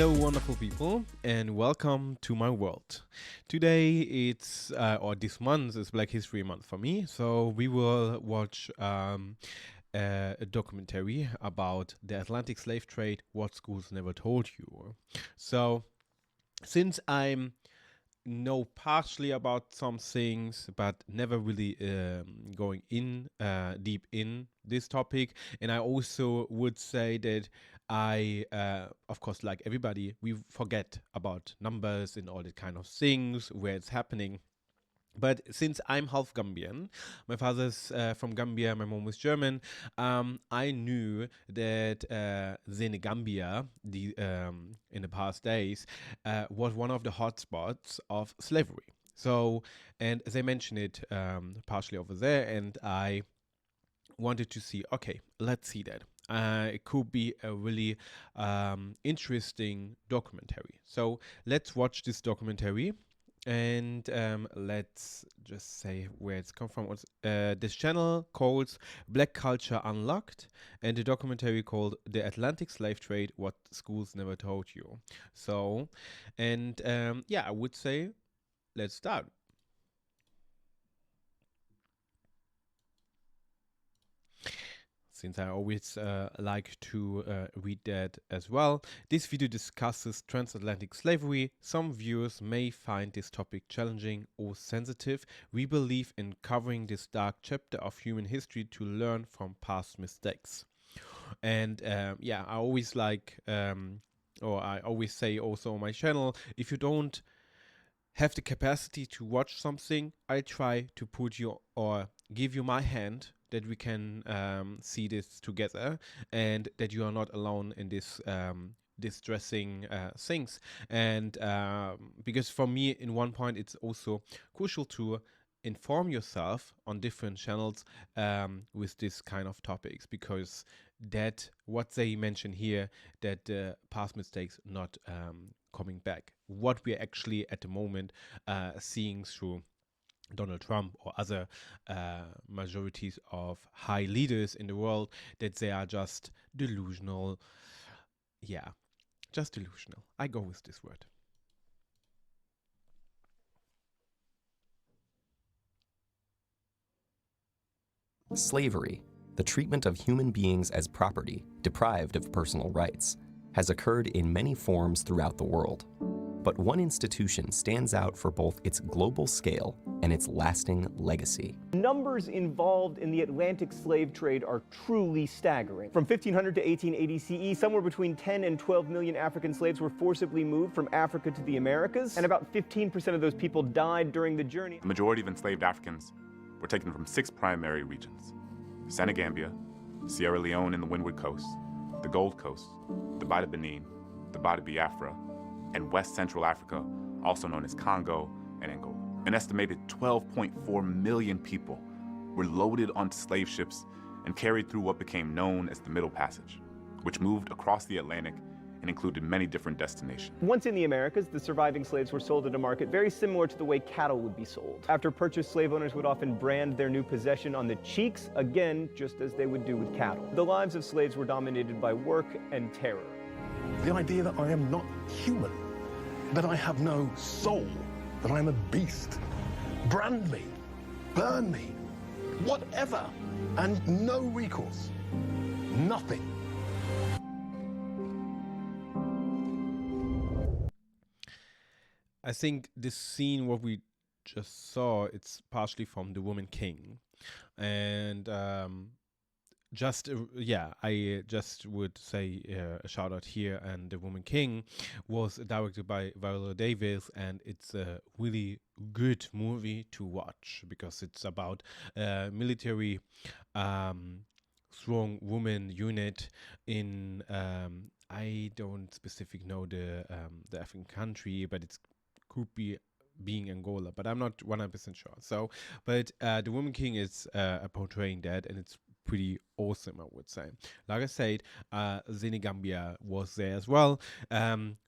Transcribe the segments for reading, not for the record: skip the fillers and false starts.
Hello, wonderful people, and welcome to my world. Today, or this month is Black History Month for me, so we will watch a documentary about the Atlantic slave trade, what schools never told you. So, since I'm know partially about some things, but never really going in deep in this topic. And I also would say that of course, like everybody, we forget about numbers and all that kind of things, where it's happening. But since I'm half Gambian, my father's from Gambia, my mom was German. I knew that Senegambia, in the past days, was one of the hotspots of slavery. So, and they mentioned it partially over there, and I wanted to see. Okay, let's see that. It could be a really interesting documentary. So let's watch this documentary. And let's just say where it's come from. This channel called Black Culture Unlocked, and the documentary called The Atlantic Slave Trade, What Schools Never Told You. So, and I would say let's start. Since I always like to read that as well. This video discusses transatlantic slavery. Some viewers may find this topic challenging or sensitive. We believe in covering this dark chapter of human history to learn from past mistakes. And I always I always say also on my channel, if you don't have the capacity to watch something, I try to put you or give you my hand that we can see this together, and that you are not alone in this distressing things. And because for me, in one point, it's also crucial to inform yourself on different channels with this kind of topics, because that what they mention here, that past mistakes not coming back, what we're actually at the moment seeing through Donald Trump or other majorities of high leaders in the world, that they are just delusional. Yeah, just delusional. I go with this word. Slavery, the treatment of human beings as property, deprived of personal rights, has occurred in many forms throughout the world. But one institution stands out for both its global scale and its lasting legacy. Numbers involved in the Atlantic slave trade are truly staggering. From 1500 to 1880 CE, somewhere between 10 and 12 million African slaves were forcibly moved from Africa to the Americas, and about 15% of those people died during the journey. The majority of enslaved Africans were taken from 6 primary regions: Senegambia, Sierra Leone and the Windward Coast, the Gold Coast, the Bight of Benin, the Bight of Biafra, and West Central Africa, also known as Congo and Angola. An estimated 12.4 million people were loaded onto slave ships and carried through what became known as the Middle Passage, which moved across the Atlantic and included many different destinations. Once in the Americas, the surviving slaves were sold at a market very similar to the way cattle would be sold. After purchase, slave owners would often brand their new possession on the cheeks, again, just as they would do with cattle. The lives of slaves were dominated by work and terror. The idea that I am not human, that I have no soul, that I'm a beast. Brand me, burn me, whatever, and no recourse. Nothing. I think this scene, what we just saw, it's partially from The Woman King. And I just would say a shout out here. And The Woman King was directed by Viola Davis, and it's a really good movie to watch, because it's about military strong woman unit in I don't specifically know the African country, but it's could be being Angola, but I'm not 100% sure. So, but The Woman King is portraying that, and it's pretty awesome, I would say. Like I said, Senegambia was there as well.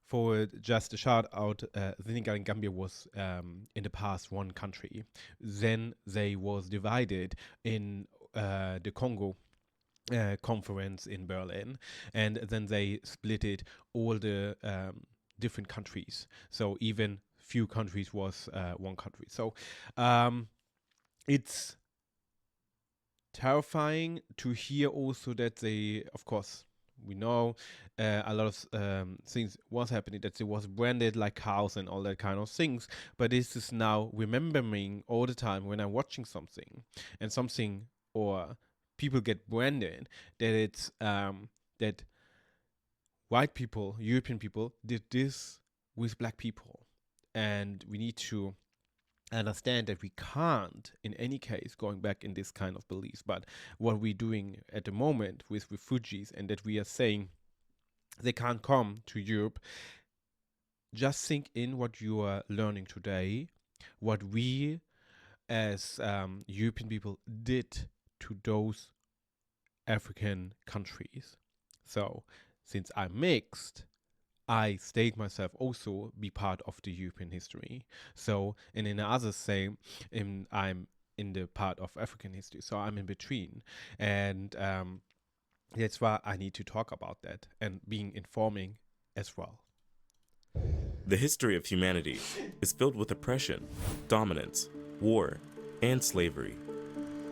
For just a shout out, Senegal and Gambia was in the past one country. Then they was divided in the Congo conference in Berlin, and then they split it all the different countries. So even few countries was one country. So it's terrifying to hear also that they, of course, we know a lot of things was happening, that it was branded like cows and all that kind of things. But this is now remembering all the time when I'm watching something and something or people get branded, that it's that white people, European people did this with black people. And we need to understand that we can't, in any case, going back in this kind of beliefs. But what we're doing at the moment with refugees, and that we are saying they can't come to Europe, just think in what you are learning today, what we as European people did to those African countries. So, since I'm mixed, I state myself also be part of the European history. So, and in the others say, I'm in the part of African history. So I'm in between, and that's why I need to talk about that and being informing as well. The history of humanity is filled with oppression, dominance, war, and slavery.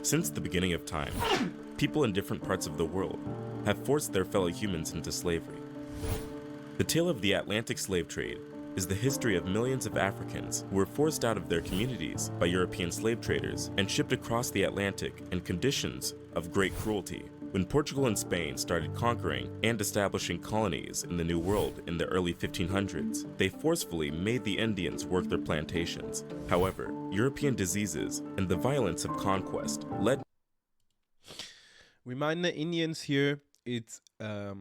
Since the beginning of time, people in different parts of the world have forced their fellow humans into slavery. The tale of the Atlantic slave trade is the history of millions of Africans who were forced out of their communities by European slave traders and shipped across the Atlantic in conditions of great cruelty. When Portugal and Spain started conquering and establishing colonies in the New World in the early 1500s, they forcefully made the Indians work their plantations. However, European diseases and the violence of conquest led. Remind the Indians here, it's a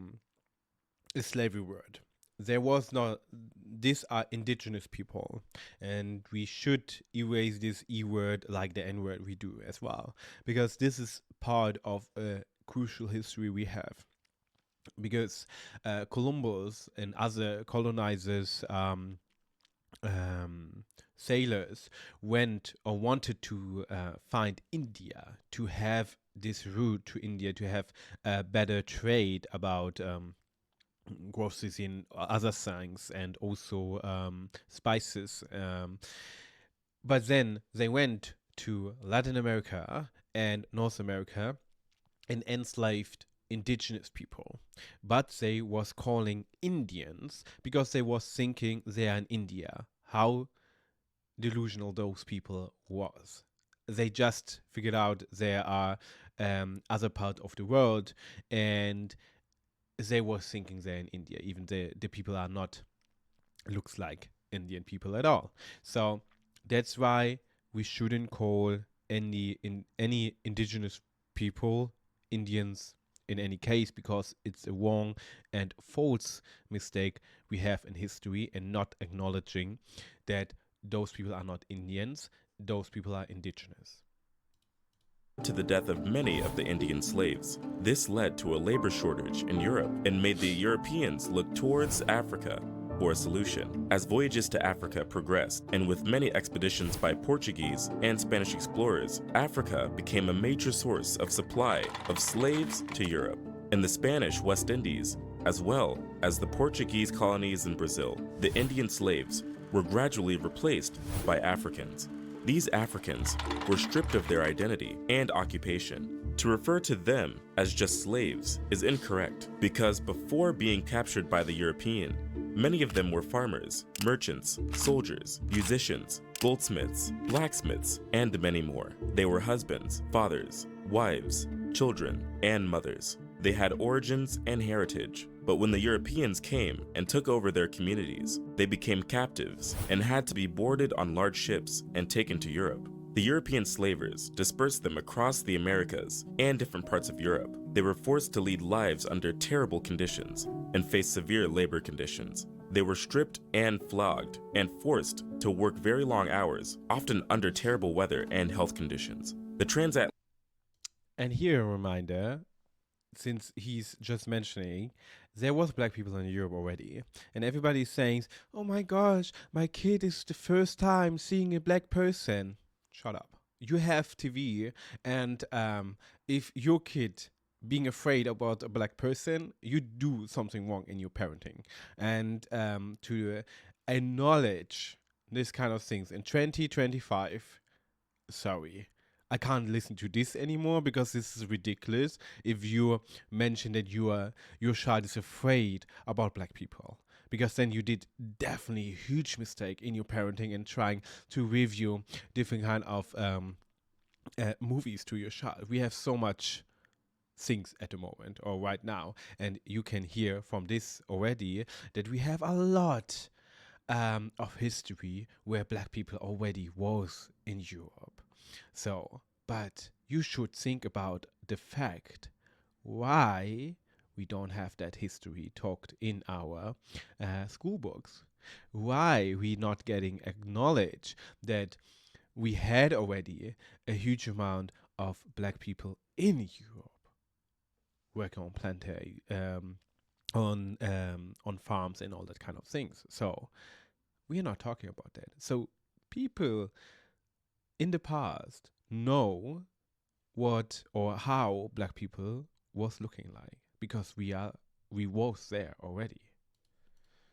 slavery word. There was not, these are indigenous people, and we should erase this E word like the N word we do as well, because this is part of a crucial history we have. Because Columbus and other colonizers, sailors went or wanted to find India, to have this route to India, to have a better trade about groceries in other things, and also spices. But then they went to Latin America and North America and enslaved indigenous people. But they was calling Indians because they was thinking they are in India. How delusional those people was. They just figured out there are other part of the world, and they were thinking they're in India, even the people are not, looks like Indian people at all. So that's why we shouldn't call any indigenous people Indians in any case, because it's a wrong and false mistake we have in history, and not acknowledging that those people are not Indians, those people are indigenous. To the death of many of the Indian slaves. This led to a labor shortage in Europe and made the Europeans look towards Africa for a solution. As voyages to Africa progressed, and with many expeditions by Portuguese and Spanish explorers, Africa became a major source of supply of slaves to Europe. In the Spanish West Indies, as well as the Portuguese colonies in Brazil, the Indian slaves were gradually replaced by Africans. These Africans were stripped of their identity and occupation. To refer to them as just slaves is incorrect, because before being captured by the European, many of them were farmers, merchants, soldiers, musicians, goldsmiths, blacksmiths, and many more. They were husbands, fathers, wives, children, and mothers. They had origins and heritage. But when the Europeans came and took over their communities, they became captives and had to be boarded on large ships and taken to Europe. The European slavers dispersed them across the Americas and different parts of Europe. They were forced to lead lives under terrible conditions and face severe labor conditions. They were stripped and flogged and forced to work very long hours, often under terrible weather and health conditions. And here a reminder, since he's just mentioning, there was black people in Europe already, and everybody's saying, oh my gosh, my kid is the first time seeing a black person. Shut up. You have TV, and if your kid being afraid about a black person, you do something wrong in your parenting. And to acknowledge this kind of things in 2025, sorry, I can't listen to this anymore, because this is ridiculous if you mention that your child is afraid about black people, because then you did definitely a huge mistake in your parenting and trying to review different kind of movies to your child. We have so much things at the moment or right now, and you can hear from this already that we have a lot of history where black people already was in Europe. So, but you should think about the fact why we don't have that history talked in our school books. Why we not getting acknowledged that we had already a huge amount of black people in Europe working on farms and all that kind of things. So we are not talking about that. So people in the past know what or how black people was looking like, because we was there already.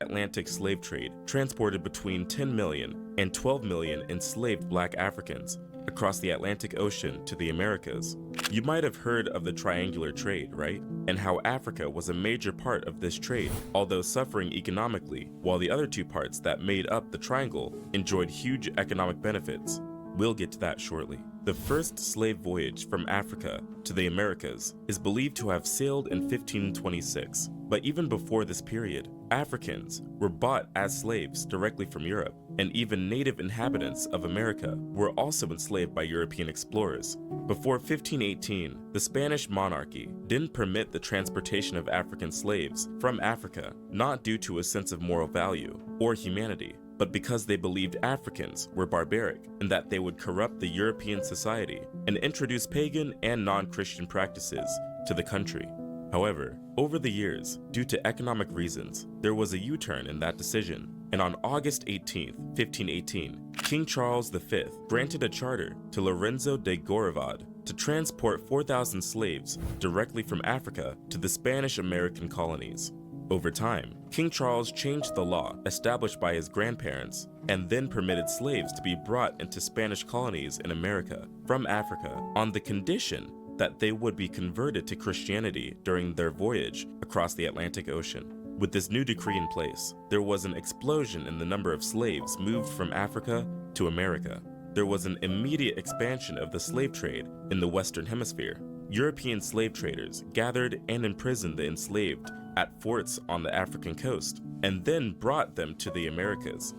Atlantic slave trade transported between 10 million and 12 million enslaved black Africans across the Atlantic Ocean to the Americas. You might have heard of the triangular trade, right? And how Africa was a major part of this trade, although suffering economically, while the other two parts that made up the triangle enjoyed huge economic benefits. We'll get to that shortly. The first slave voyage from Africa to the Americas is believed to have sailed in 1526. But even before this period, Africans were bought as slaves directly from Europe, and even native inhabitants of America were also enslaved by European explorers. Before 1518, the Spanish monarchy didn't permit the transportation of African slaves from Africa, not due to a sense of moral value or humanity, but because they believed Africans were barbaric and that they would corrupt the European society and introduce pagan and non-Christian practices to the country. However, over the years, due to economic reasons, there was a U-turn in that decision, and on August 18, 1518, King Charles V granted a charter to Lorenzo de Gouravad to transport 4,000 slaves directly from Africa to the Spanish-American colonies. Over time, King Charles changed the law established by his grandparents and then permitted slaves to be brought into Spanish colonies in America from Africa on the condition that they would be converted to Christianity during their voyage across the Atlantic Ocean. With this new decree in place, there was an explosion in the number of slaves moved from Africa to America. There was an immediate expansion of the slave trade in the Western Hemisphere. European slave traders gathered and imprisoned the enslaved at forts on the African coast, and then brought them to the Americas.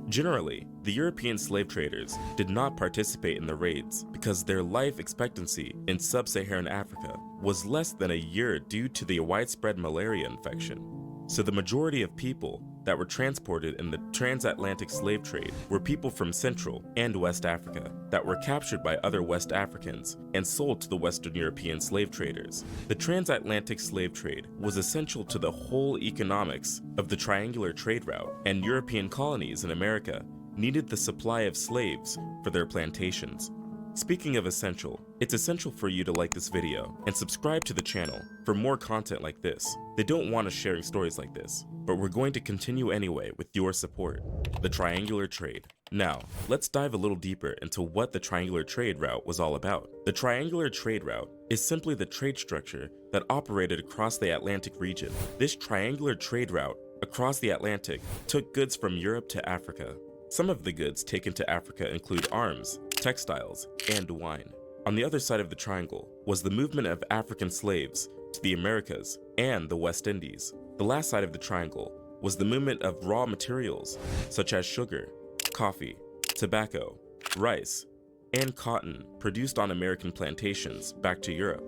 Generally, the European slave traders did not participate in the raids because their life expectancy in sub-Saharan Africa was less than a year due to the widespread malaria infection. So the majority of people that were transported in the transatlantic slave trade were people from Central and West Africa that were captured by other West Africans and sold to the Western European slave traders. The transatlantic slave trade was essential to the whole economics of the triangular trade route, and European colonies in America needed the supply of slaves for their plantations. Speaking of essential, it's essential for you to like this video and subscribe to the channel for more content like this. They don't want us sharing stories like this, but we're going to continue anyway with your support. The triangular trade. Now, let's dive a little deeper into what the triangular trade route was all about. The triangular trade route is simply the trade structure that operated across the Atlantic region. This triangular trade route across the Atlantic took goods from Europe to Africa. Some of the goods taken to Africa include arms, textiles, and wine. On the other side of the triangle was the movement of African slaves to the Americas and the West Indies. The last side of the triangle was the movement of raw materials such as sugar, coffee, tobacco, rice, and cotton produced on American plantations back to Europe.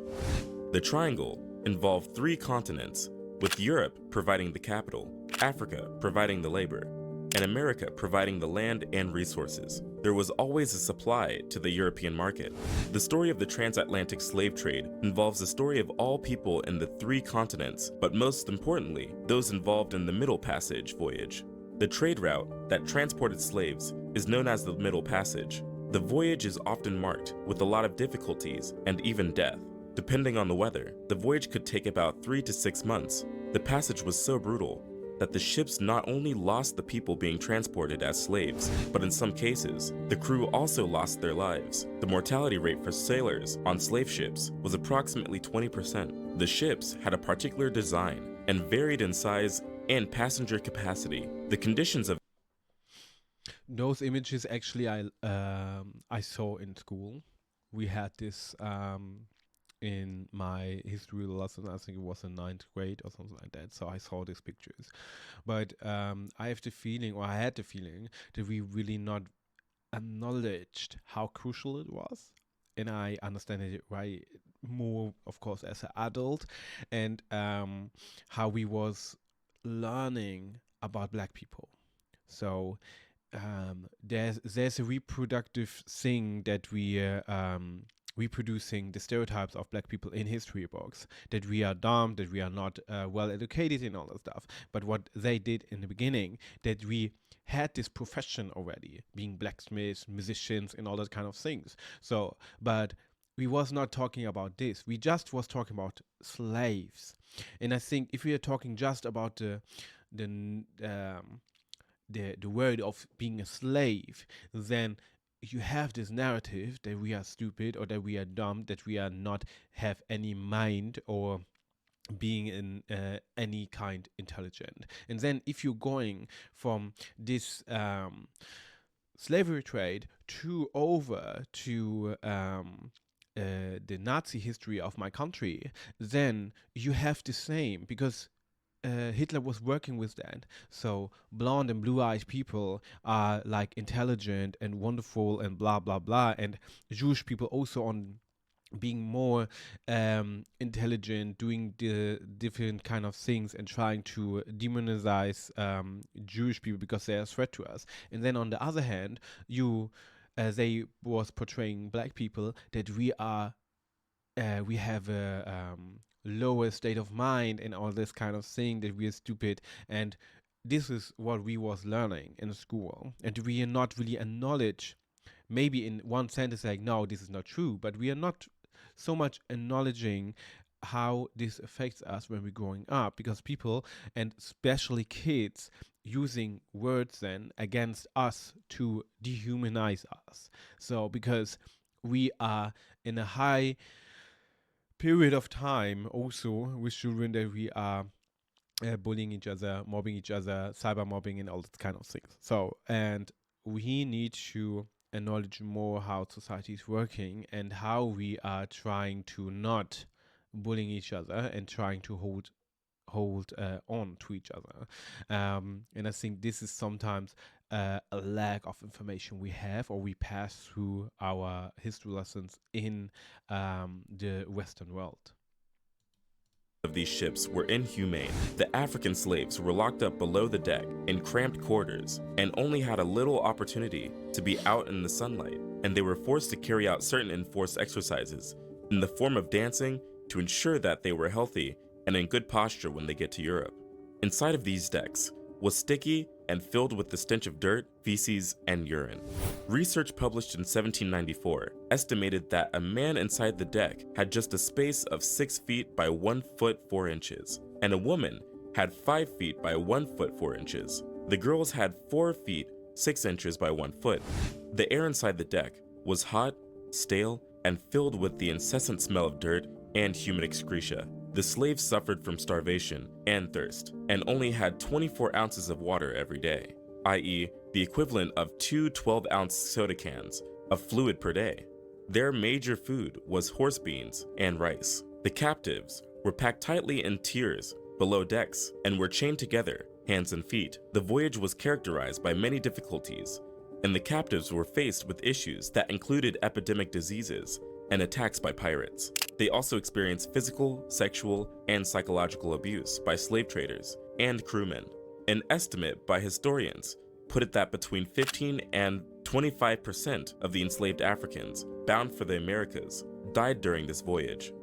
The triangle involved 3 continents, with Europe providing the capital, Africa providing the labor, and America providing the land and resources. There was always a supply to the European market. The story of the transatlantic slave trade involves the story of all people in the 3 continents, but most importantly, those involved in the Middle Passage voyage. The trade route that transported slaves is known as the Middle Passage. The voyage is often marked with a lot of difficulties and even death. Depending on the weather, the voyage could take about 3 to 6 months. The passage was so brutal that the ships not only lost the people being transported as slaves, but in some cases, the crew also lost their lives. The mortality rate for sailors on slave ships was approximately 20%. The ships had a particular design and varied in size and passenger capacity. The conditions of Those images actually I saw in school. We had this in my history lesson. I think it was in 9th grade or something like that. So I saw these pictures, but I have the feeling, or I had the feeling, that we really not acknowledged how crucial it was. And I understand it right more, of course, as an adult, and how we was learning about Black people. So there's a reproductive thing that we reproducing the stereotypes of Black people in history books, that we are dumb, that we are not well educated and all that stuff. But what they did in the beginning, that we had this profession already, being blacksmiths, musicians, and all that kind of things. So, but we was not talking about this. We just was talking about slaves. And I think if we are talking just about the word of being a slave, then you have this narrative that we are stupid or that we are dumb, that we are not have any mind or being in any kind intelligent. And then if you're going from this slavery trade over to the Nazi history of my country, then you have the same, because Hitler was working with that. So blonde and blue-eyed people are like intelligent and wonderful and blah blah blah, and Jewish people also on being more intelligent, doing the different kind of things and trying to demonize Jewish people because they are a threat to us. And then on the other hand, they was portraying Black people that we have a lower state of mind and all this kind of thing, that we are stupid. And this is what we was learning in school, and we are not really acknowledge, maybe in one sentence like, no, this is not true, but we are not so much acknowledging how this affects us when we're growing up, because people, and especially kids, using words then against us to dehumanize us. So because we are in a high period of time also with children that we are bullying each other, mobbing each other, cyber mobbing and all that kind of things. So, and we need to acknowledge more how society is working and how we are trying to not bullying each other and trying to hold on to each other. And I think this is sometimes a lack of information we have, or we pass through our history lessons in the Western world. Of these ships were inhumane. The African slaves were locked up below the deck in cramped quarters and only had a little opportunity to be out in the sunlight, and they were forced to carry out certain enforced exercises in the form of dancing to ensure that they were healthy and in good posture when they get to Europe. Inside of these decks was sticky and filled with the stench of dirt, feces, and urine. Research published in 1794 estimated that a man inside the deck had just a space of 6 feet by 1 foot 4 inches, and a woman had 5 feet by 1 foot 4 inches. The girls had 4 feet 6 inches by 1 foot. The air inside the deck was hot, stale, and filled with the incessant smell of dirt and human excreta. The slaves suffered from starvation and thirst, and only had 24 ounces of water every day, i.e. the equivalent of 2 12-ounce soda cans of fluid per day. Their major food was horse beans and rice. The captives were packed tightly in tiers below decks and were chained together, hands and feet. The voyage was characterized by many difficulties, and the captives were faced with issues that included epidemic diseases and attacks by pirates. They also experienced physical, sexual, and psychological abuse by slave traders and crewmen. An estimate by historians put it that between 15 and 25% of the enslaved Africans bound for the Americas died during this voyage.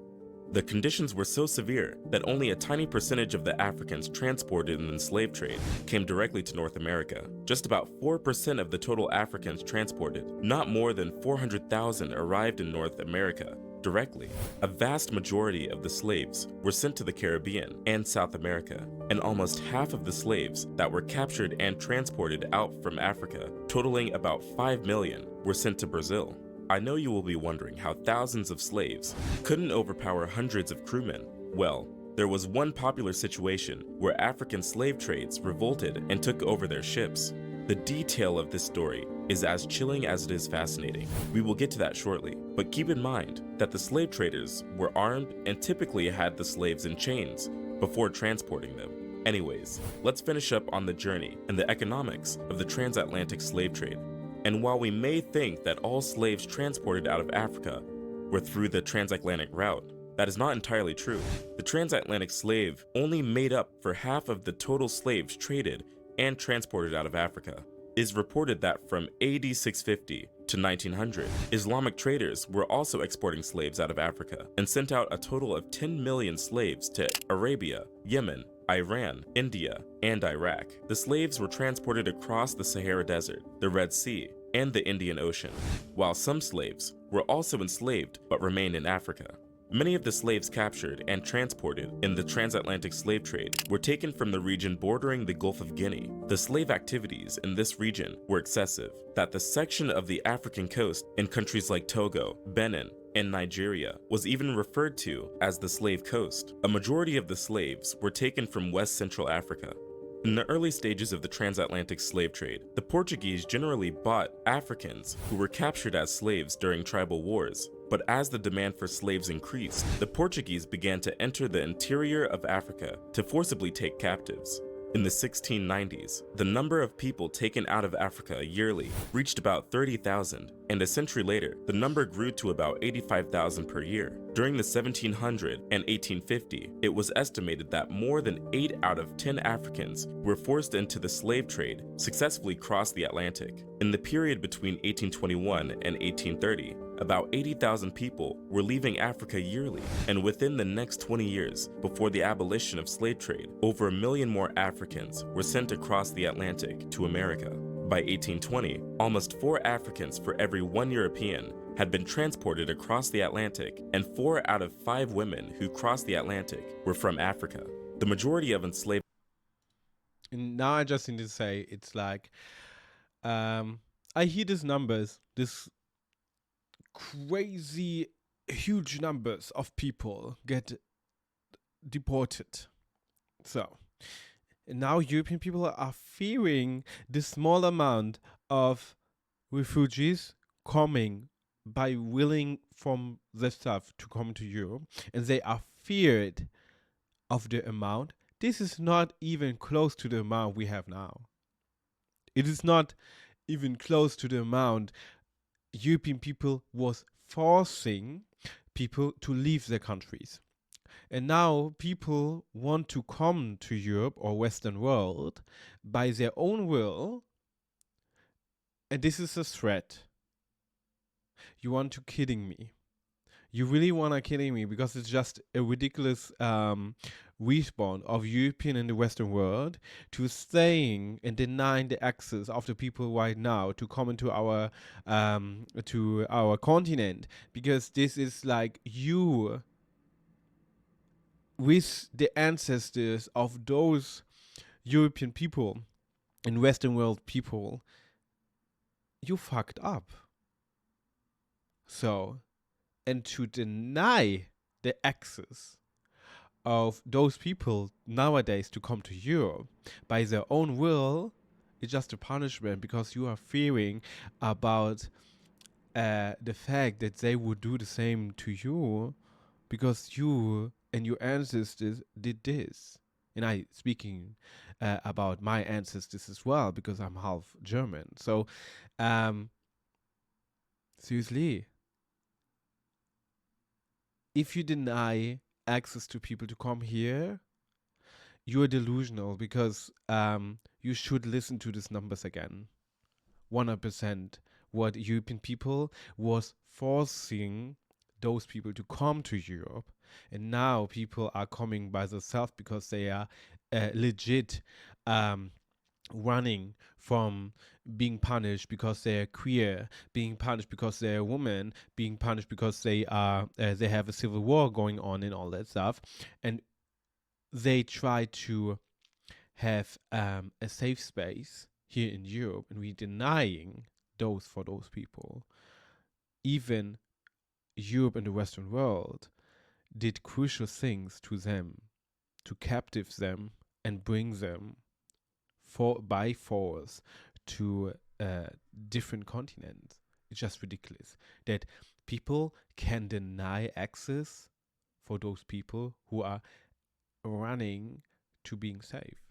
The conditions were so severe that only a tiny percentage of the Africans transported in the slave trade came directly to North America. Just about 4% of the total Africans transported, not more than 400,000, arrived in North America directly. A vast majority of the slaves were sent to the Caribbean and South America, and almost half of the slaves that were captured and transported out from Africa, totaling about 5 million, were sent to Brazil. I know you will be wondering how thousands of slaves couldn't overpower hundreds of crewmen. Well, there was one popular situation where African slave trades revolted and took over their ships. The detail of this story is as chilling as it is fascinating. We will get to that shortly, but keep in mind that the slave traders were armed and typically had the slaves in chains before transporting them. Anyways, let's finish up on the journey and the economics of the transatlantic slave trade. And while we may think that all slaves transported out of Africa were through the transatlantic route, that is not entirely true. The transatlantic slave only made up for half of the total slaves traded and transported out of Africa. It is reported that from AD 650 to 1900, Islamic traders were also exporting slaves out of Africa and sent out a total of 10 million slaves to Arabia, Yemen, Iran, India, and Iraq. The slaves were transported across the Sahara Desert, the Red Sea, and the Indian Ocean, while some slaves were also enslaved but remained in Africa. Many of the slaves captured and transported in the transatlantic slave trade were taken from the region bordering the Gulf of Guinea. The slave activities in this region were excessive, that the section of the African coast in countries like Togo, Benin, and Nigeria was even referred to as the Slave Coast. A majority of the slaves were taken from West Central Africa. In the early stages of the transatlantic slave trade, the Portuguese generally bought Africans who were captured as slaves during tribal wars. But as the demand for slaves increased, the Portuguese began to enter the interior of Africa to forcibly take captives. In the 1690s, the number of people taken out of Africa yearly reached about 30,000, and a century later, the number grew to about 85,000 per year. During the 1700 and 1850, it was estimated that more than 8 out of 10 Africans were forced into the slave trade, successfully crossed the Atlantic. In the period between 1821 and 1830, about 80,000 people were leaving Africa yearly, and within the next 20 years, before the abolition of slave trade, over 1 million more Africans were sent across the Atlantic to America. By 1820, almost 4 Africans for every 1 European had been transported across the Atlantic, and 4 out of 5 women who crossed the Atlantic were from Africa. The majority of enslaved. And now I just need to say, it's like, I hear these numbers, this crazy huge numbers of people get deported. So now European people are fearing the small amount of refugees coming by willing from the stuff to come to Europe, and they are feared of the amount. This is not even close to the amount we have now. It is not even close to the amount European people was forcing people to leave their countries. And now people want to come to Europe or Western world by their own will. And this is a threat. You want to kidding me. You really want to kidding me, because it's just a ridiculous response of European and the Western world to staying and denying the access of the people right now to come into our continent, because this is like you with the ancestors of those European people and Western world people, you fucked up. So, and to deny the access of those people nowadays to come to Europe by their own will is just a punishment, because you are fearing about the fact that they would do the same to you because you and your ancestors did this. And I speaking about my ancestors as well, because I'm half German. So seriously, if you deny access to people to come here, you're delusional, because you should listen to these numbers again. 100% what European people was forcing those people to come to Europe, and now people are coming by themselves because they are legit running from being punished because they're queer, being punished because they're a woman, being punished because they have a civil war going on and all that stuff, and they try to have a safe space here in Europe, and we're denying those for those people. Even Europe and the Western world did crucial things to them, to captive them and bring them by force to different continents. It's just ridiculous that people can deny access for those people who are running to being safe.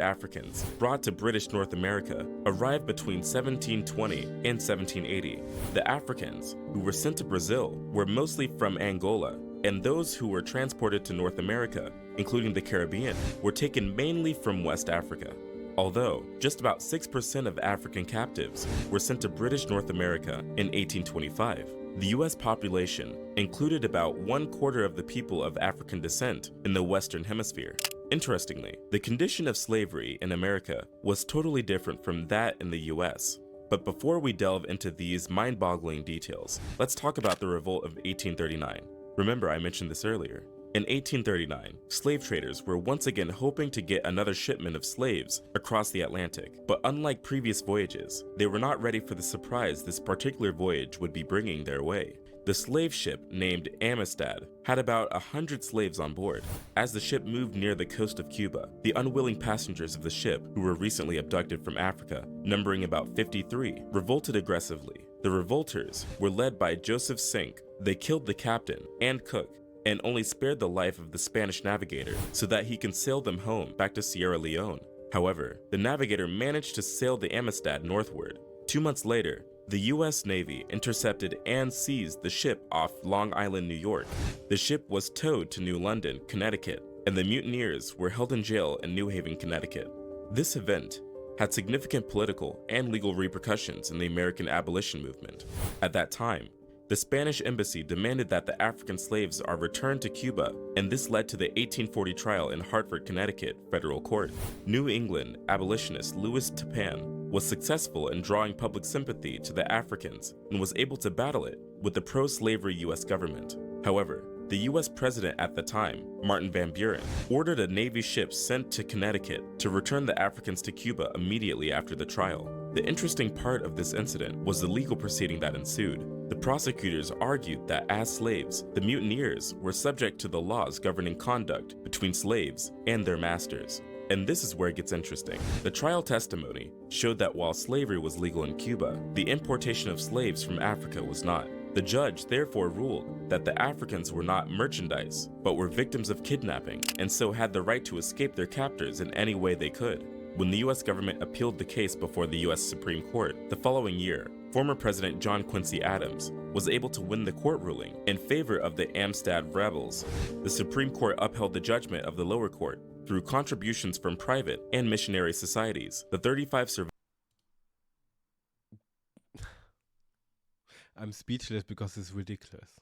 Africans brought to British North America arrived between 1720 and 1780. The Africans who were sent to Brazil were mostly from Angola, and those who were transported to North America, including the Caribbean, were taken mainly from West Africa. Although just about 6% of African captives were sent to British North America in 1825, the US population included about 1/4 of the people of African descent in the Western Hemisphere. Interestingly, the condition of slavery in America was totally different from that in the US. But before we delve into these mind-boggling details, let's talk about the revolt of 1839. Remember, I mentioned this earlier. In 1839, slave traders were once again hoping to get another shipment of slaves across the Atlantic. But unlike previous voyages, they were not ready for the surprise this particular voyage would be bringing their way. The slave ship, named Amistad, had about 100 slaves on board. As the ship moved near the coast of Cuba, the unwilling passengers of the ship, who were recently abducted from Africa, numbering about 53, revolted aggressively. The revolters were led by Joseph Sink. They killed the captain and cook, and only spared the life of the Spanish navigator so that he can sail them home back to Sierra Leone. However, the navigator managed to sail the Amistad northward. 2 months later, the US Navy intercepted and seized the ship off Long Island, New York. The ship was towed to New London, Connecticut, and the mutineers were held in jail in New Haven, Connecticut. This event had significant political and legal repercussions in the American abolition movement. At that time, the Spanish embassy demanded that the African slaves are returned to Cuba, and this led to the 1840 trial in Hartford, Connecticut federal court. New England abolitionist Louis Tappan was successful in drawing public sympathy to the Africans and was able to battle it with the pro-slavery US government. However, the US president at the time, Martin Van Buren, ordered a Navy ship sent to Connecticut to return the Africans to Cuba immediately after the trial. The interesting part of this incident was the legal proceeding that ensued. The prosecutors argued that as slaves, the mutineers were subject to the laws governing conduct between slaves and their masters. And this is where it gets interesting. The trial testimony showed that while slavery was legal in Cuba, the importation of slaves from Africa was not. The judge therefore ruled that the Africans were not merchandise, but were victims of kidnapping, and so had the right to escape their captors in any way they could. When the US government appealed the case before the US Supreme Court, the following year, former President John Quincy Adams was able to win the court ruling in favor of the Amistad rebels. The Supreme Court upheld the judgment of the lower court through contributions from private and missionary societies. The 35 survivors. I'm speechless because it's ridiculous.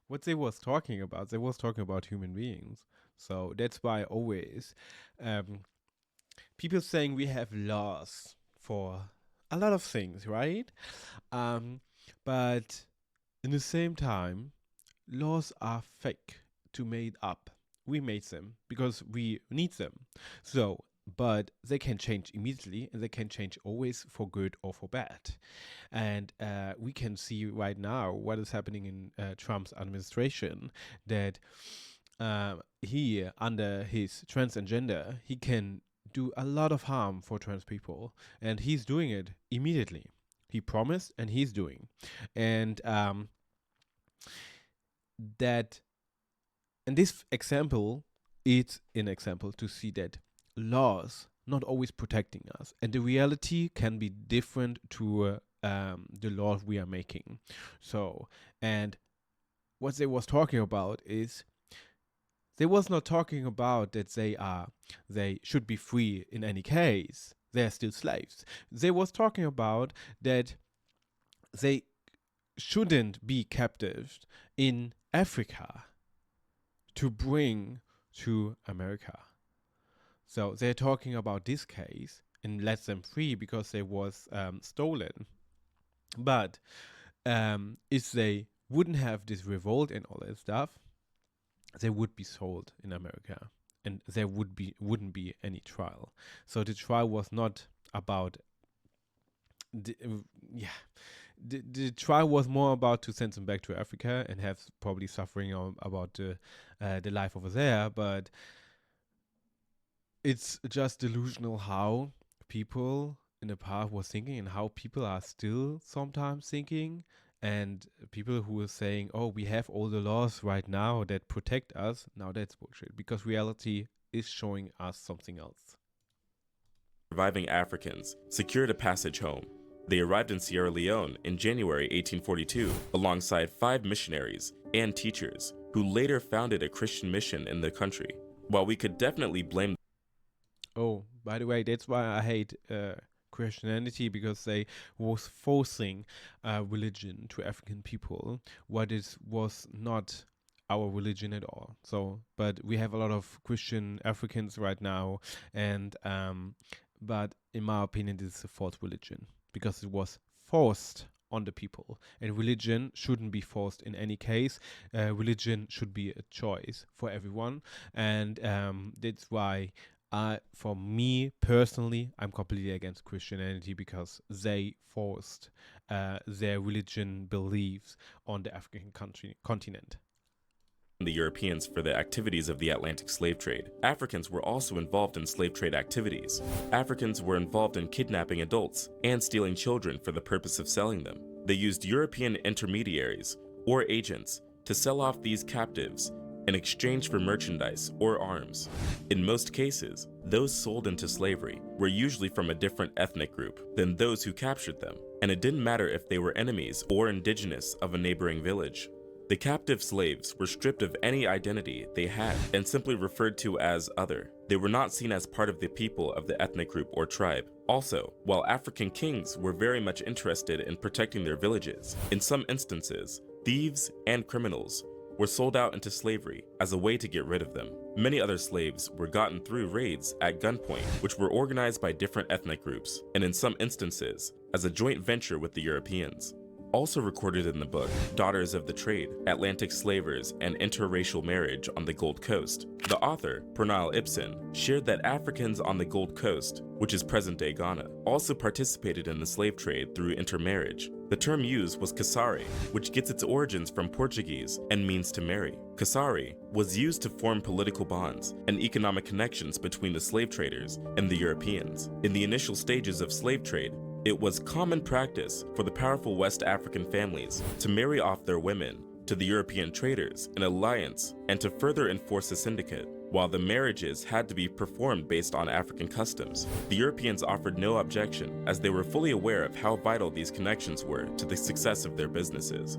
What they was talking about human beings. So that's why always people saying we have laws for a lot of things, right? But in the same time, laws are fake to made up. We made them because we need them. So, but they can change immediately, and they can change always for good or for bad. And we can see right now what is happening in Trump's administration, that he, under his trans agenda, he can do a lot of harm for trans people, and he's doing it immediately. He promised, and he's doing. And this example is an example to see that laws not always protecting us, and the reality can be different to the laws we are making. So, and what they was talking about is, they was not talking about that they should be free in any case. They are still slaves. They was talking about that they shouldn't be captive in Africa to bring to America. So they're talking about this case and let them free because they was stolen. But if they wouldn't have this revolt and all that stuff, they would be sold in America, and there wouldn't be any trial. So the trial was not about the trial was more about to send them back to Africa and have probably suffering about the life over there. But it's just delusional how people in the past were thinking and how people are still sometimes thinking. And people who are saying, oh, we have all the laws right now that protect us, now that's bullshit, because reality is showing us something else. Surviving Africans secured a passage home. They arrived in Sierra Leone in January 1842 alongside 5 missionaries and teachers who later founded a Christian mission in the country. While we could definitely blame... Oh, by the way, that's why I hate Christianity, because they was forcing religion to African people, what it was not our religion at all. So, but we have a lot of Christian Africans right now, and but in my opinion, this is a false religion because it was forced on the people, and religion shouldn't be forced in any case. Religion should be a choice for everyone, and that's why for me personally, I'm completely against Christianity because they forced their religion beliefs on the African continent. The Europeans for the activities of the Atlantic slave trade. Africans were also involved in slave trade activities. Africans were involved in kidnapping adults and stealing children for the purpose of selling them. They used European intermediaries or agents to sell off these captives in exchange for merchandise or arms. In most cases, those sold into slavery were usually from a different ethnic group than those who captured them, and it didn't matter if they were enemies or indigenous of a neighboring village. The captive slaves were stripped of any identity they had and simply referred to as other. They were not seen as part of the people of the ethnic group or tribe. Also, while African kings were very much interested in protecting their villages, in some instances, thieves and criminals were sold out into slavery as a way to get rid of them. Many other slaves were gotten through raids at gunpoint, which were organized by different ethnic groups, and in some instances, as a joint venture with the Europeans. Also recorded in the book, Daughters of the Trade, Atlantic Slavers and Interracial Marriage on the Gold Coast, the author, Pernille Ibsen, shared that Africans on the Gold Coast, which is present-day Ghana, also participated in the slave trade through intermarriage. The term used was kasari, which gets its origins from Portuguese and means to marry. Kasari was used to form political bonds and economic connections between the slave traders and the Europeans. In the initial stages of slave trade, it was common practice for the powerful West African families to marry off their women to the European traders in alliance and to further enforce the syndicate. While the marriages had to be performed based on African customs, the Europeans offered no objection as they were fully aware of how vital these connections were to the success of their businesses.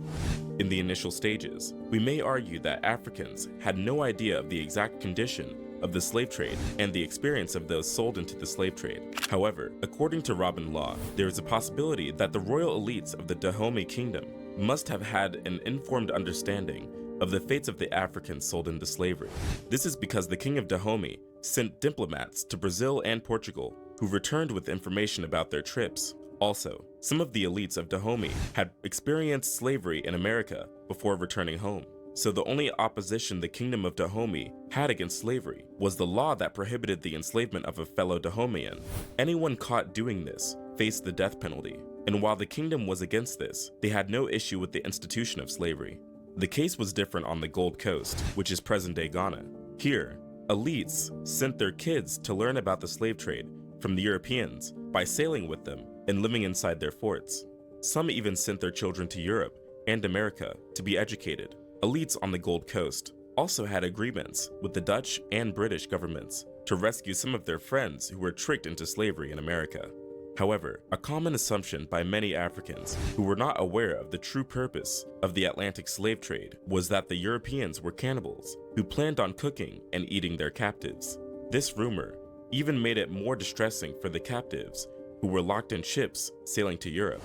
In the initial stages, we may argue that Africans had no idea of the exact condition of the slave trade and the experience of those sold into the slave trade. However, according to Robin Law, there is a possibility that the royal elites of the Dahomey Kingdom must have had an informed understanding of the fates of the Africans sold into slavery. This is because the King of Dahomey sent diplomats to Brazil and Portugal who returned with information about their trips. Also, some of the elites of Dahomey had experienced slavery in America before returning home. So the only opposition the Kingdom of Dahomey had against slavery was the law that prohibited the enslavement of a fellow Dahomean. Anyone caught doing this faced the death penalty, and while the kingdom was against this, they had no issue with the institution of slavery. The case was different on the Gold Coast, which is present-day Ghana. Here, elites sent their kids to learn about the slave trade from the Europeans by sailing with them and living inside their forts. Some even sent their children to Europe and America to be educated. Elites on the Gold Coast also had agreements with the Dutch and British governments to rescue some of their friends who were tricked into slavery in America. However, a common assumption by many Africans who were not aware of the true purpose of the Atlantic slave trade was that the Europeans were cannibals who planned on cooking and eating their captives. This rumor even made it more distressing for the captives who were locked in ships sailing to Europe.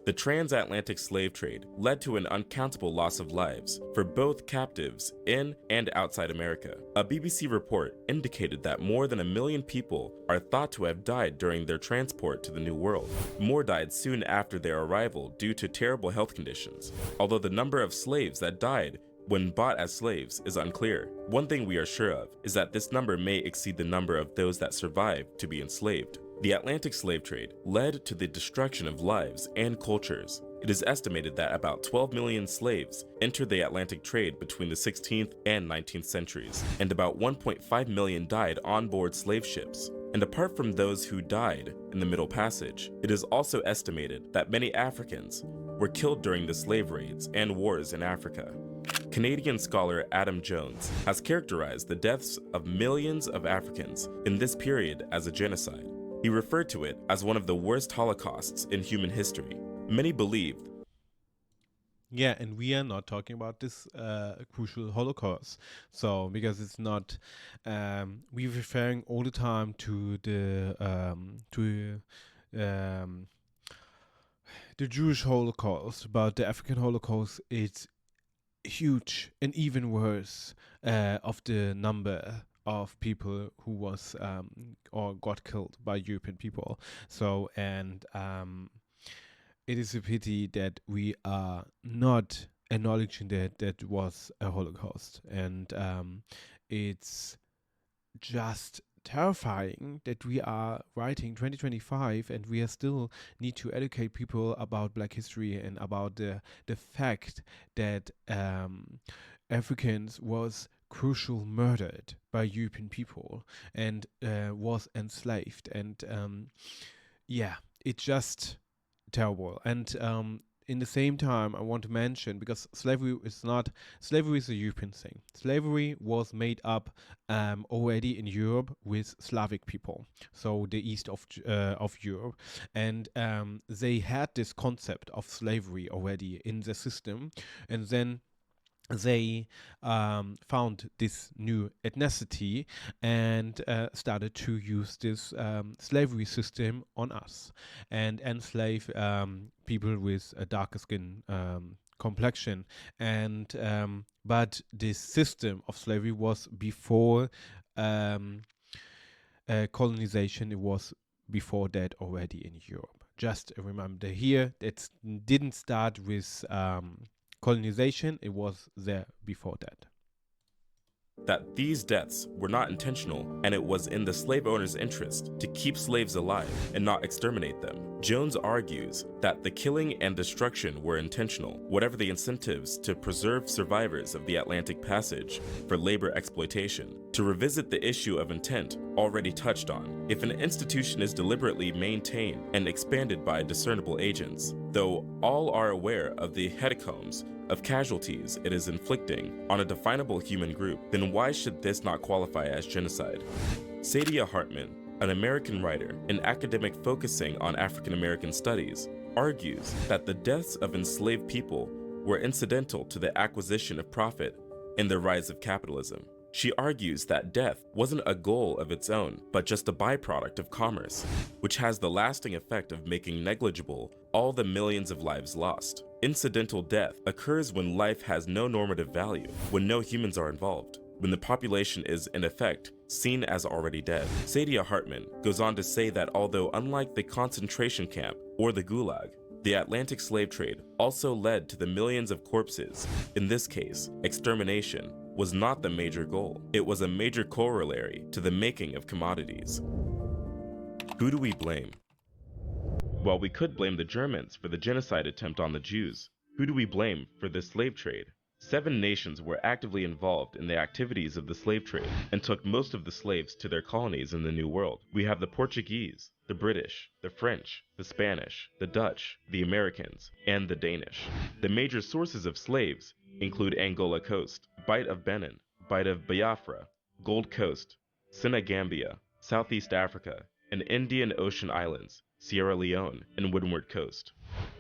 The transatlantic slave trade led to an uncountable loss of lives for both captives in and outside America. A BBC report indicated that more than 1 million people are thought to have died during their transport to the New World. More died soon after their arrival due to terrible health conditions, although the number of slaves that died when bought as slaves is unclear. One thing we are sure of is that this number may exceed the number of those that survived to be enslaved. The Atlantic slave trade led to the destruction of lives and cultures. It is estimated that about 12 million slaves entered the Atlantic trade between the 16th and 19th centuries, and about 1.5 million died on board slave ships. And apart from those who died in the Middle Passage, it is also estimated that many Africans were killed during the slave raids and wars in Africa. Canadian scholar Adam Jones has characterized the deaths of millions of Africans in this period as a genocide. He referred to it as one of the worst holocausts in human history. Many believe. Yeah, and we are not talking about this crucial Holocaust. So, because it's not, we're referring all the time to the Jewish Holocaust, but the African Holocaust is huge and even worse of the number of people who was or got killed by European people. So, and it is a pity that we are not acknowledging that was a Holocaust, and it's just terrifying that we are writing 2025 and we are still need to educate people about Black history and about the fact that Africans was crucial murdered by European people and was enslaved, and yeah, it's just terrible. And in the same time, I want to mention, because slavery is a European thing. Slavery was made up already in Europe with Slavic people, so the east of Europe, and they had this concept of slavery already in the system, and then they found this new ethnicity and started to use this slavery system on us and enslave people with a darker skin complexion. And but this system of slavery was before colonization. It was before that already in Europe. Just a reminder here, it didn't start with colonization, it was there before that. That these deaths were not intentional, and it was in the slave owner's interest to keep slaves alive and not exterminate them. Jones argues that the killing and destruction were intentional, whatever the incentives to preserve survivors of the Atlantic Passage for labor exploitation. To revisit the issue of intent already touched on, if an institution is deliberately maintained and expanded by discernible agents, though all are aware of the hecatombs of casualties it is inflicting on a definable human group, then why should this not qualify as genocide? Saidiya Hartman, an American writer and academic focusing on African American studies, argues that the deaths of enslaved people were incidental to the acquisition of profit and the rise of capitalism. She argues that death wasn't a goal of its own, but just a byproduct of commerce, which has the lasting effect of making negligible all the millions of lives lost. Incidental death occurs when life has no normative value, when no humans are involved, when the population is, in effect, seen as already dead. Saidiya Hartman goes on to say that although unlike the concentration camp or the Gulag, the Atlantic slave trade also led to the millions of corpses. In this case, extermination was not the major goal. It was a major corollary to the making of commodities. Who do we blame? While we could blame the Germans for the genocide attempt on the Jews, who do we blame for the slave trade? 7 nations were actively involved in the activities of the slave trade and took most of the slaves to their colonies in the New World. We have the Portuguese, the British, the French, the Spanish, the Dutch, the Americans, and the Danish. The major sources of slaves include Angola Coast, Bight of Benin, Bight of Biafra, Gold Coast, Senegambia, Southeast Africa, and Indian Ocean Islands, Sierra Leone, and Windward Coast.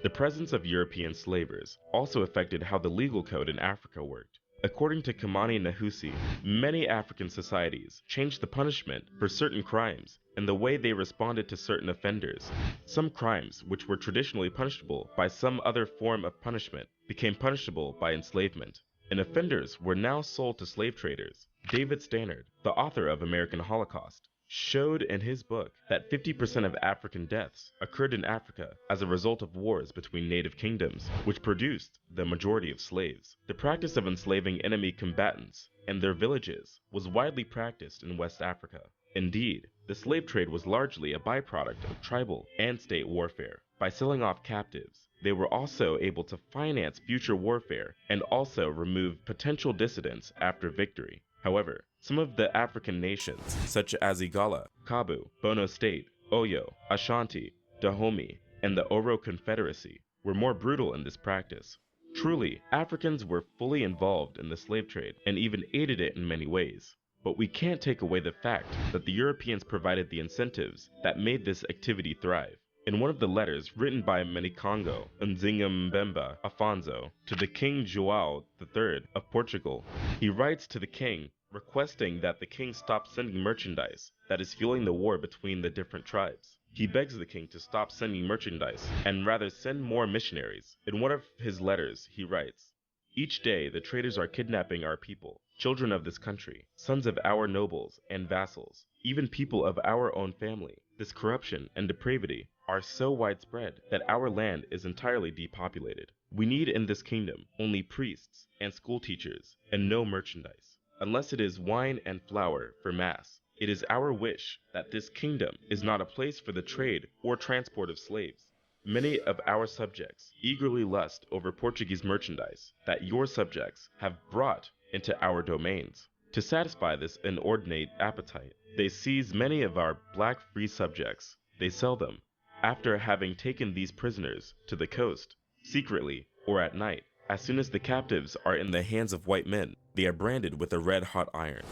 The presence of European slavers also affected how the legal code in Africa worked. According to Kamani Nahusi, many African societies changed the punishment for certain crimes and the way they responded to certain offenders. Some crimes, which were traditionally punishable by some other form of punishment, became punishable by enslavement, and offenders were now sold to slave traders. David Stannard, the author of American Holocaust, showed in his book that 50% of African deaths occurred in Africa as a result of wars between native kingdoms, which produced the majority of slaves. The practice of enslaving enemy combatants and their villages was widely practiced in West Africa. Indeed, the slave trade was largely a byproduct of tribal and state warfare. By selling off captives, they were also able to finance future warfare and also remove potential dissidents after victory. However, some of the African nations, such as Igala, Kabu, Bono State, Oyo, Ashanti, Dahomey, and the Oro Confederacy, were more brutal in this practice. Truly, Africans were fully involved in the slave trade and even aided it in many ways. But we can't take away the fact that the Europeans provided the incentives that made this activity thrive. In one of the letters written by Manikongo Nzinga Afonso to the King João III of Portugal, he writes to the king requesting that the king stop sending merchandise that is fueling the war between the different tribes. He begs the king to stop sending merchandise and rather send more missionaries. In one of his letters, he writes, "Each day the traders are kidnapping our people, children of this country, sons of our nobles and vassals, even people of our own family. This corruption and depravity are so widespread that our land is entirely depopulated. We need in this kingdom only priests and school teachers and no merchandise. Unless it is wine and flour for mass, it is our wish that this kingdom is not a place for the trade or transport of slaves. Many of our subjects eagerly lust over Portuguese merchandise that your subjects have brought into our domains. To satisfy this inordinate appetite, they seize many of our black free subjects. They sell them, after having taken these prisoners to the coast, secretly or at night. As soon as the captives are in the hands of white men, they are branded with a red-hot iron."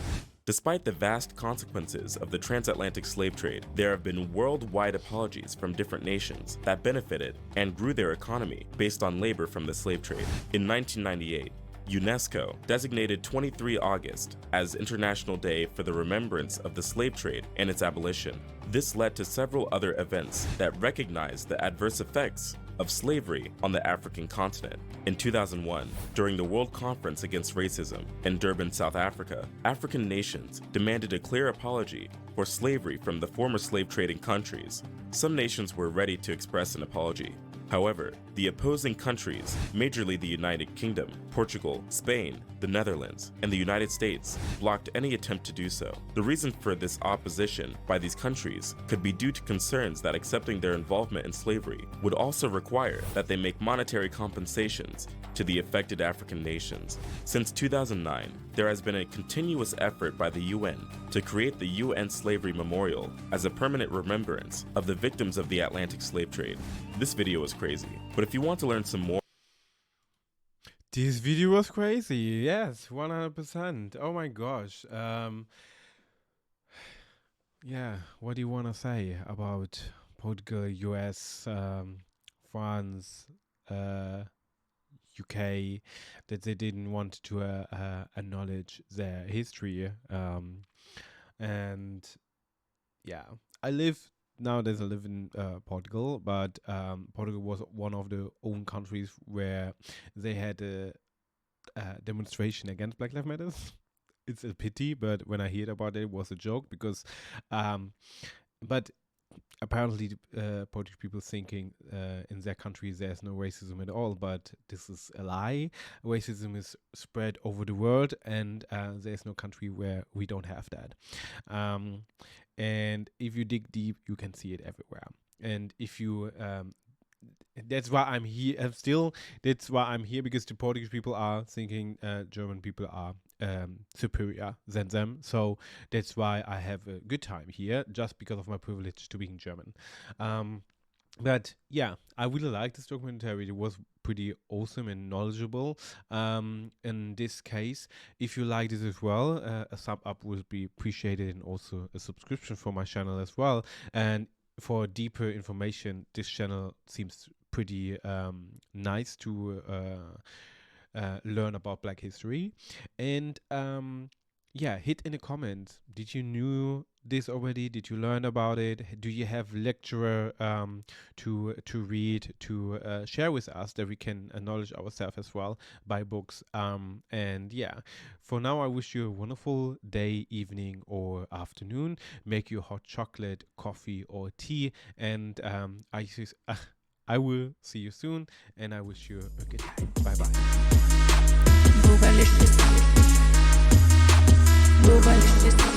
Despite the vast consequences of the transatlantic slave trade, there have been worldwide apologies from different nations that benefited and grew their economy based on labor from the slave trade. In 1998, UNESCO designated 23 August as International Day for the remembrance of the slave trade and its abolition. This led to several other events that recognized the adverse effects of slavery on the African continent. In 2001, during the World Conference Against Racism in Durban, South Africa, African nations demanded a clear apology for slavery from the former slave trading countries. Some nations were ready to express an apology. However, the opposing countries, majorly the United Kingdom, Portugal, Spain, the Netherlands, and the United States, blocked any attempt to do so. The reason for this opposition by these countries could be due to concerns that accepting their involvement in slavery would also require that they make monetary compensations to the affected African nations. Since 2009, there has been a continuous effort by the UN to create the UN Slavery Memorial as a permanent remembrance of the victims of the Atlantic slave trade. This video is crazy, but if you want to learn some more, This video was crazy. Yes, 100%. Oh my gosh. Yeah, what do you want to say about Portugal, US, France, UK, that they didn't want to acknowledge their history? And yeah, nowadays I live in Portugal, but Portugal was one of the own countries where they had a demonstration against Black Lives Matter. It's a pity, but when I heard about it, it was a joke because, but apparently Portuguese people thinking in their country there's no racism at all, but this is a lie. Racism is spread over the world, and there's no country where we don't have that. And if you dig deep, you can see it everywhere. And if you that's why I'm here. That's why I'm here, because the Portuguese people are thinking German people are superior than them. So that's why I have a good time here, just because of my privilege to being German. But yeah, I really like this documentary. It was pretty awesome and knowledgeable. In this case, if you like this as well, a sub up would be appreciated, and also a subscription for my channel as well. And for deeper information, this channel seems pretty nice to learn about Black history. And yeah, hit in the comments. Did you knew this already? Did you learn about it? Do you have lecturer to read, to share with us, that we can acknowledge ourselves as well by books? And yeah, for now, I wish you a wonderful day, evening, or afternoon. Make you hot chocolate, coffee, or tea. And I will see you soon, and I wish you a good time. Bye bye. Bobalicious.